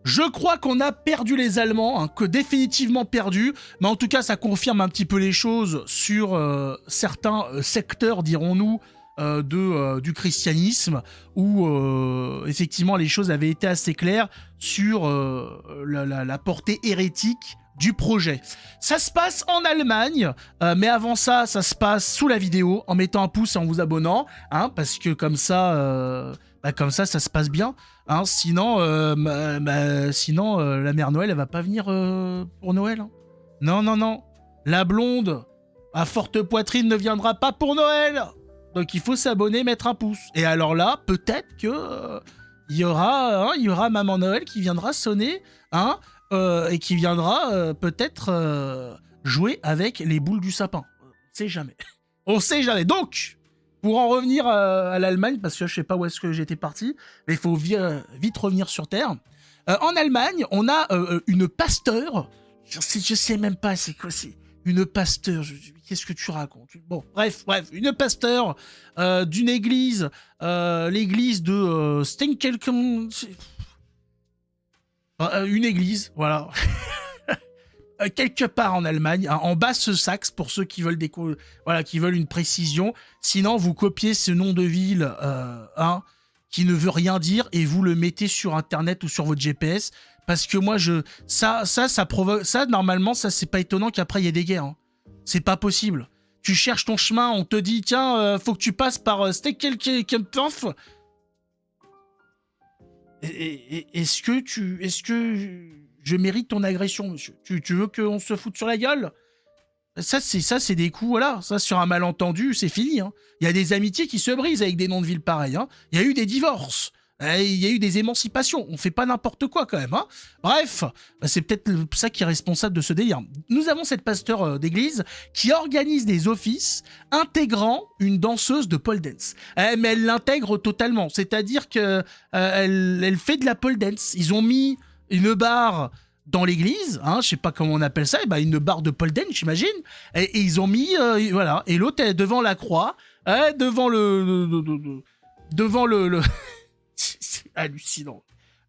Je crois qu'on a perdu les Allemands, hein, que définitivement perdu, mais en tout cas ça confirme un petit peu les choses sur certains secteurs, dirons-nous, du christianisme, où effectivement les choses avaient été assez claires sur la portée hérétique du projet. Ça se passe en Allemagne, mais avant ça, ça se passe sous la vidéo, en mettant un pouce et en vous abonnant, hein, parce que comme ça, ça se passe bien. Hein, sinon, la mère Noël, elle va pas venir pour Noël. Hein. Non, non, non. La blonde à forte poitrine ne viendra pas pour Noël. Donc il faut s'abonner, mettre un pouce. Et alors là, peut-être que il y aura Maman Noël qui viendra sonner, hein, et qui viendra peut-être jouer avec les boules du sapin. On sait jamais. On sait jamais. Donc, pour en revenir à l'Allemagne, parce que je sais pas où est-ce que j'étais parti, mais il faut vite revenir sur Terre. En Allemagne, on a une pasteur. Je sais même pas c'est quoi, c'est une pasteur. Qu'est-ce que tu racontes? Bon, bref, une pasteur d'une église, l'église de Stenkelkum. Une église, voilà. Quelque part en Allemagne, hein, en Basse-Saxe, pour ceux qui veulent qui veulent une précision. Sinon, vous copiez ce nom de ville, qui ne veut rien dire, et vous le mettez sur Internet ou sur votre GPS, parce que moi, ça provoque, ça normalement, ça c'est pas étonnant qu'après il y ait des guerres. Hein. C'est pas possible. Tu cherches ton chemin, on te dit tiens, faut que tu passes par Stekelkampf. Est-ce que je mérite ton agression, monsieur? Tu veux qu'on se foute sur la gueule? Ça, c'est des coups, voilà. Ça, sur un malentendu, c'est fini. Hein. Il y a des amitiés qui se brisent avec des noms de villes pareils. Hein. Il y a eu des divorces. Il y a eu des émancipations. On fait pas n'importe quoi, quand même. Hein. Bref, c'est peut-être ça qui est responsable de ce délire. Nous avons cette pasteur d'église qui organise des offices intégrant une danseuse de pole dance. Mais elle l'intègre totalement. C'est-à-dire que elle fait de la pole dance. Ils ont mis une barre dans l'église, hein, je sais pas comment on appelle ça, une barre de pole dance, j'imagine, et ils ont mis, voilà, et l'autre est devant la croix, devant le c'est hallucinant,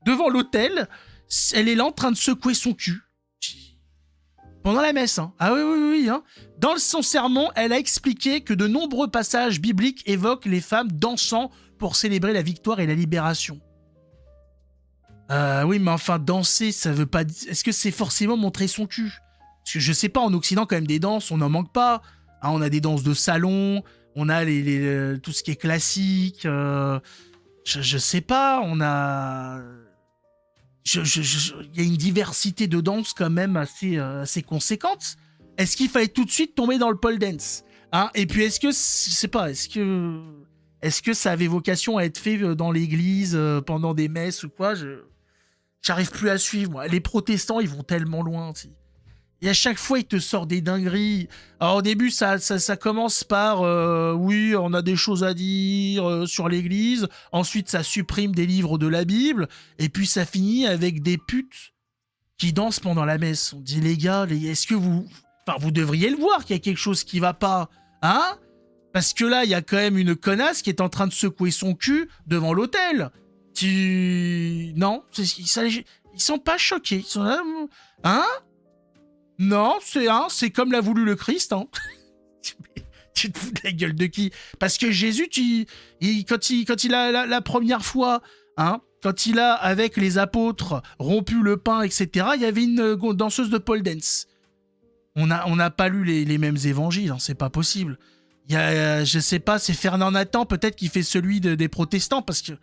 devant l'autel, elle est là en train de secouer son cul, pendant la messe, hein. Ah oui, hein. Dans son sermon, elle a expliqué que de nombreux passages bibliques évoquent les femmes dansant pour célébrer la victoire et la libération. Oui, mais enfin, danser, ça veut pas... Est-ce que c'est forcément montrer son cul? Parce que je sais pas, en Occident, quand même, des danses, on n'en manque pas. Hein, on a des danses de salon, on a tout ce qui est classique. Je sais pas, on a... Il y a une diversité de danses quand même assez conséquente. Est-ce qu'il fallait tout de suite tomber dans le pole dance? Hein? Et puis, est-ce que... Je sais pas, est-ce que ça avait vocation à être fait dans l'église pendant des messes ou quoi? J'arrive plus à suivre, moi. Les protestants, ils vont tellement loin. T'sais. Et à chaque fois, ils te sortent des dingueries. Alors au début, ça commence par oui, on a des choses à dire sur l'église. Ensuite, ça supprime des livres de la Bible. Et puis, ça finit avec des putes qui dansent pendant la messe. On dit, les gars, est-ce que vous... Enfin, vous devriez le voir qu'il y a quelque chose qui va pas. Hein? Parce que là, il y a quand même une connasse qui est en train de secouer son cul devant l'autel. Non, ils sont pas choqués. Ils sont là, hein? Non, c'est comme l'a voulu le Christ. Hein. Tu te fous de la gueule de qui? Parce que Jésus, quand il a la première fois, hein, quand il a, avec les apôtres, rompu le pain, etc., il y avait une danseuse de pole dance. On n'a pas lu les mêmes évangiles, hein, c'est pas possible. Il y a, je sais pas, c'est Fernand Nathan peut-être qui fait celui des protestants, parce que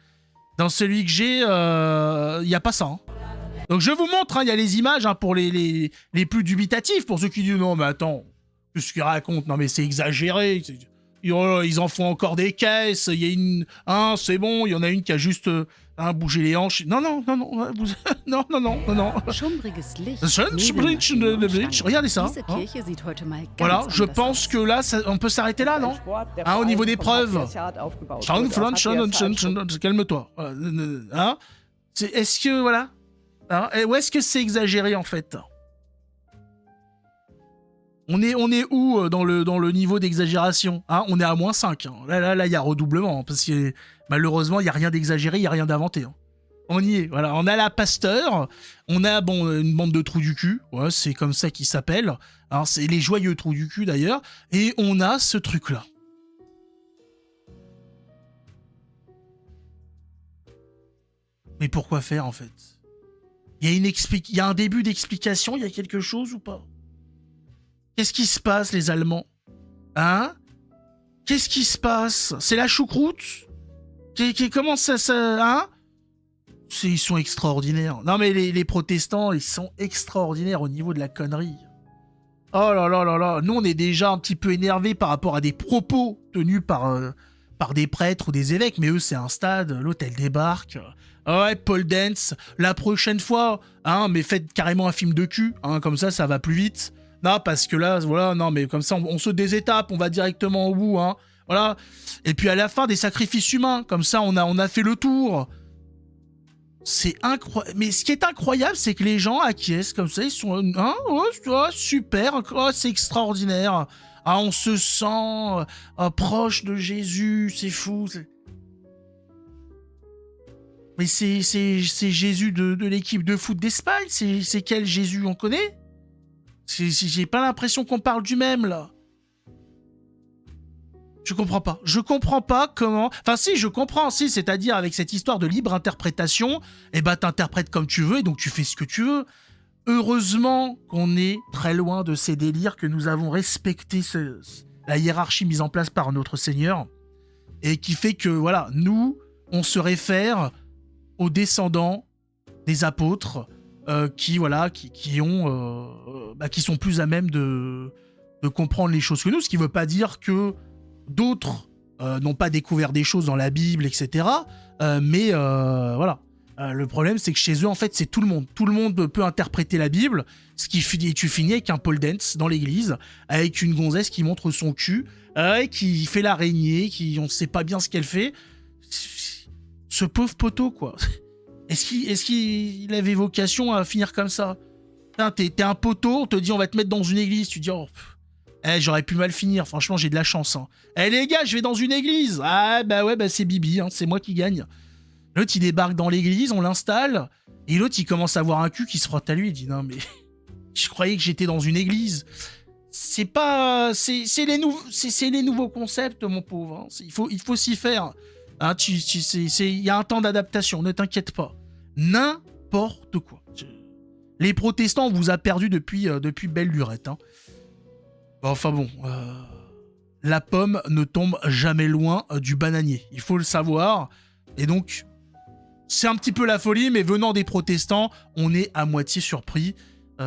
dans celui que j'ai, il n'y a pas ça. Hein. Donc je vous montre, il y a les images pour les plus dubitatifs, pour ceux qui disent non mais attends, qu'est-ce qu'ils racontent? Non mais c'est exagéré, ils en font encore des caisses, il y a une... c'est bon, il y en a une qui a juste bougé les hanches. Non, non. Regardez ça. Hein. Voilà, je pense que là, on peut s'arrêter là, non? Au niveau des preuves. Calme-toi. Hein? Est-ce que, voilà, hein? Ou est-ce que c'est exagéré, en fait? On est où dans le niveau d'exagération, hein? On est à -5. Hein. Là, il y a redoublement, parce que malheureusement, il n'y a rien d'exagéré, il n'y a rien d'inventé. Hein. On y est, voilà. On a la Pasteur, on a bon une bande de trous du cul, ouais, c'est comme ça qu'ils s'appellent. Alors c'est les joyeux trous du cul d'ailleurs, et on a ce truc-là. Mais pourquoi faire en fait? Il y a un début d'explication, il y a quelque chose ou pas? Qu'est-ce qui se passe les Allemands? Hein? Qu'est-ce qui se passe? C'est la choucroute? Comment ça hein? Ils sont extraordinaires. Non mais les protestants, ils sont extraordinaires au niveau de la connerie. Oh là là là là. Nous, on est déjà un petit peu énervés par rapport à des propos tenus par des prêtres ou des évêques. Mais eux, c'est un stade. L'autre, elle débarque. Ouais, Paul Dance. La prochaine fois, hein, mais faites carrément un film de cul. Hein, comme ça va plus vite. Non, parce que là, voilà, non, mais comme ça, on se désétape. On va directement au bout. Hein. Voilà. Et puis à la fin, des sacrifices humains. Comme ça, on a fait le tour. C'est incroyable. Mais ce qui est incroyable, c'est que les gens acquiescent comme ça. Ils sont... Hein, oh, super. Oh, c'est extraordinaire. Ah, on se sent proche de Jésus. C'est fou. Mais c'est Jésus de l'équipe de foot d'Espagne. C'est quel Jésus on connaît? J'ai pas l'impression qu'on parle du même, là. Je comprends pas comment... Enfin si, je comprends, si, c'est-à-dire avec cette histoire de libre interprétation, eh ben t'interprètes comme tu veux et donc tu fais ce que tu veux. Heureusement qu'on est très loin de ces délires, que nous avons respecté la hiérarchie mise en place par notre Seigneur et qui fait que, voilà, nous, on se réfère aux descendants des apôtres qui sont plus à même de comprendre les choses que nous, ce qui veut pas dire que d'autres n'ont pas découvert des choses dans la Bible, etc. Mais voilà. Le problème, c'est que chez eux, en fait, c'est tout le monde. Tout le monde peut interpréter la Bible. Ce qui finit, tu finis avec un pole dance dans l'église, avec une gonzesse qui montre son cul, qui fait l'araignée, on ne sait pas bien ce qu'elle fait. Ce pauvre poteau, quoi. Est-ce qu'il avait vocation à finir comme ça? T'es un poteau, on te dit on va te mettre dans une église, tu dis oh... j'aurais pu mal finir, franchement j'ai de la chance. Hein. Les gars, je vais dans une église. Ah bah ouais, bah c'est Bibi, hein, c'est moi qui gagne. L'autre il débarque dans l'église, on l'installe, et l'autre il commence à voir un cul qui se frotte à lui, il dit non mais je croyais que j'étais dans une église. C'est pas... C'est les nouveaux concepts, mon pauvre. Hein. Il faut s'y faire. Hein, il y a un temps d'adaptation, ne t'inquiète pas. N'importe quoi. Les protestants, on vous a perdu depuis belle lurette. Hein. Enfin bon, la pomme ne tombe jamais loin du bananier. Il faut le savoir. Et donc, c'est un petit peu la folie, mais venant des protestants, on est à moitié surpris.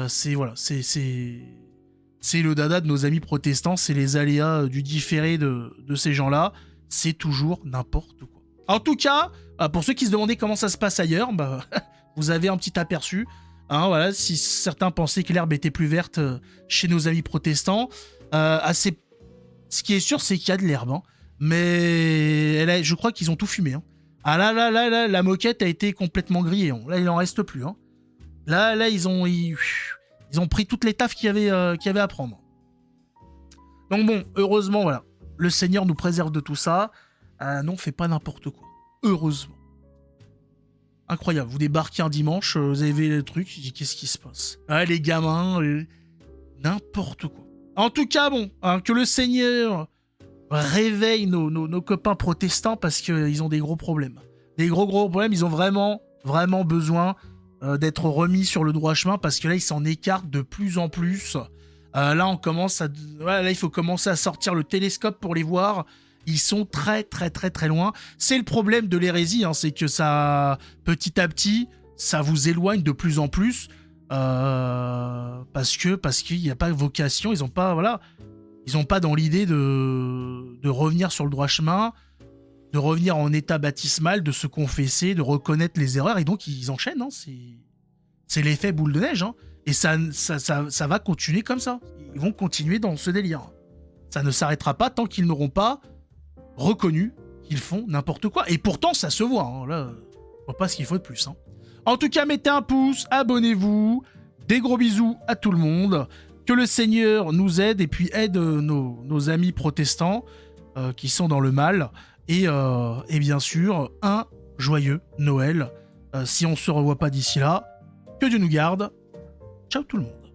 C'est le dada de nos amis protestants, c'est les aléas du différé de ces gens-là. C'est toujours n'importe quoi. En tout cas, pour ceux qui se demandaient comment ça se passe ailleurs, bah, vous avez un petit aperçu. Hein, voilà, si certains pensaient que l'herbe était plus verte chez nos amis protestants, ce qui est sûr, c'est qu'il y a de l'herbe. Hein, mais je crois qu'ils ont tout fumé. Hein. Ah là, la moquette a été complètement grillée. Hein. Là, il en reste plus. Hein. Là, ils ont pris toutes les taffes qu'il y avait à prendre. Donc bon, heureusement, voilà. Le Seigneur nous préserve de tout ça. Non, fait pas n'importe quoi. Heureusement. Incroyable. Vous débarquez un dimanche, vous avez vu le truc, je dis qu'est-ce qui se passe? Ah, les gamins, n'importe quoi. En tout cas, bon, hein, que le Seigneur réveille nos copains protestants parce qu'ils ont des gros problèmes. Des gros problèmes, ils ont vraiment, vraiment besoin d'être remis sur le droit chemin parce que là, ils s'en écartent de plus en plus. Là, il faut commencer à sortir le télescope pour les voir. Ils sont très, très, très, très loin. C'est le problème de l'hérésie, hein, c'est que ça, petit à petit, ça vous éloigne de plus en plus parce qu'il n'y a pas de vocation. Ils n'ont pas dans l'idée de revenir sur le droit chemin, de revenir en état baptismal, de se confesser, de reconnaître les erreurs. Et donc, ils enchaînent. Hein, c'est l'effet boule de neige. Hein. Et ça va continuer comme ça. Ils vont continuer dans ce délire. Ça ne s'arrêtera pas tant qu'ils n'auront pas reconnu qu'ils font n'importe quoi. Et pourtant, ça se voit. Hein. Là, je vois pas ce qu'il faut de plus. Hein. En tout cas, mettez un pouce, abonnez-vous. Des gros bisous à tout le monde. Que le Seigneur nous aide et puis aide nos amis protestants qui sont dans le mal. Et bien sûr, un joyeux Noël Si on se revoit pas d'ici là, que Dieu nous garde. Ciao tout le monde.